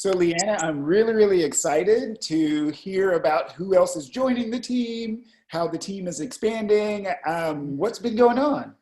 So Leanna, I'm really, really excited to hear about who else is joining the team, how the team is expanding, what's been going on.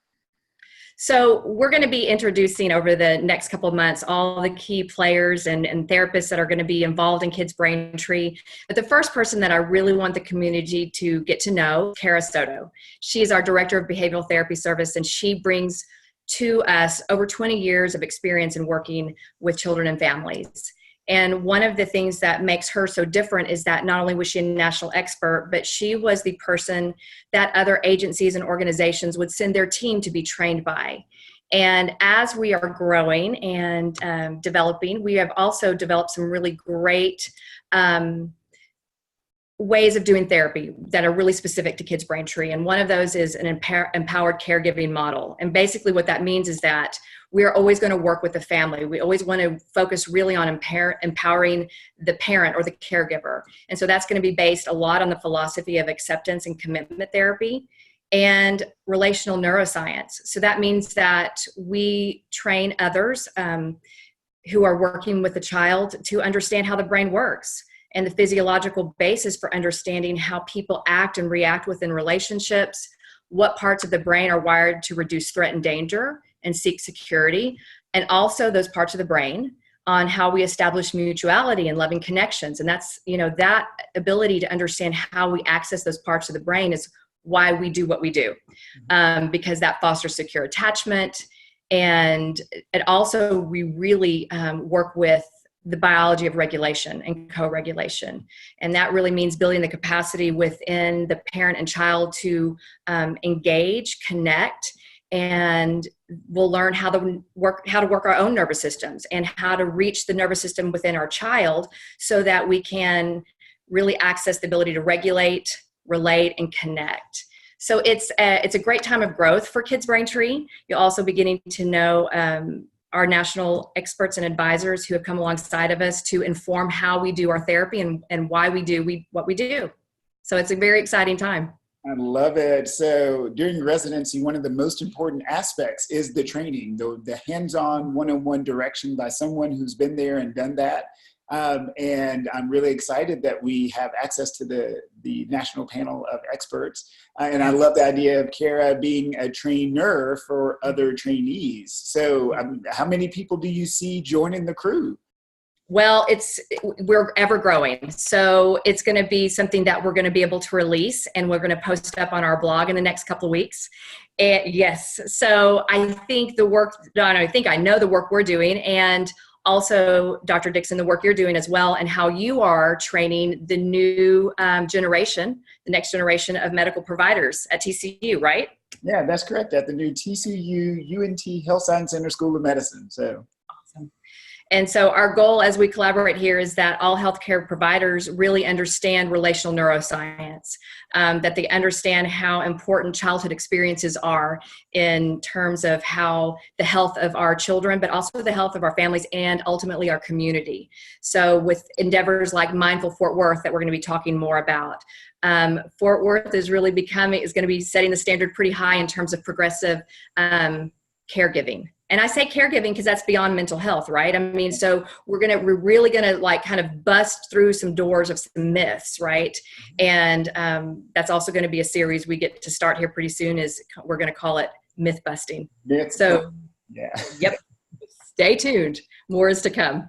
So we're going to be introducing over the next couple of months all the key players and therapists that are going to be involved in Kids Braintree. But the first person that I really want the community to get to know, Cara Soto. She is our Director of Behavioral Therapy Service, and she brings to us over 20 years of experience in working with children and families. And one of the things that makes her so different is that not only was she a national expert, but she was the person that other agencies and organizations would send their team to be trained by. And as we are growing and developing, we have also developed some really great ways of doing therapy that are really specific to Kids Braintree. And one of those is an empowered caregiving model. And basically what that means is that we're always going to work with the family. We always want to focus really on empowering the parent or the caregiver. And so that's going to be based a lot on the philosophy of acceptance and commitment therapy and relational neuroscience. So that means that we train others who are working with the child to understand how the brain works and the physiological basis for understanding how people act and react within relationships, what parts of the brain are wired to reduce threat and danger and seek security, and also those parts of the brain on how we establish mutuality and loving connections. And that's, that ability to understand how we access those parts of the brain is why we do what we do, because that fosters secure attachment. And it also, we really work with the biology of regulation and co-regulation. And that really means building the capacity within the parent and child to engage, connect, and we'll learn how to work our own nervous systems and how to reach the nervous system within our child so that we can really access the ability to regulate, relate, and connect. So it's a great time of growth for Kids Braintree. You'll also be getting to know our national experts and advisors who have come alongside of us to inform how we do our therapy and why we do what we do. So it's a very exciting time. I love it. So during residency, one of the most important aspects is the training, the hands-on one-on-one direction by someone who's been there and done that. And I'm really excited that we have access to the national panel of experts. And I love the idea of Cara being a trainer for other trainees. So how many people do you see joining the crew? Well, we're ever growing. So it's going to be something that we're going to be able to release, and we're going to post up on our blog in the next couple of weeks. And yes. So I know the work we're doing, and also, Dr. Dixon, the work you're doing as well, and how you are training the new generation, the next generation of medical providers at TCU, right? Yeah, that's correct. At the new TCU UNT Health Science Center School of Medicine. So awesome. And so our goal as we collaborate here is that all healthcare providers really understand relational neuroscience, that they understand how important childhood experiences are in terms of how the health of our children, but also the health of our families and ultimately our community. So with endeavors like Mindful Fort Worth that we're going to be talking more about, Fort Worth is going to be setting the standard pretty high in terms of progressive caregiving. And I say caregiving because that's beyond mental health, right? I mean, so we're really gonna like kind of bust through some doors of some myths, right? And that's also going to be a series we get to start here pretty soon. We're going to call it Myth Busting. So, yeah. Yep. Stay tuned. More is to come.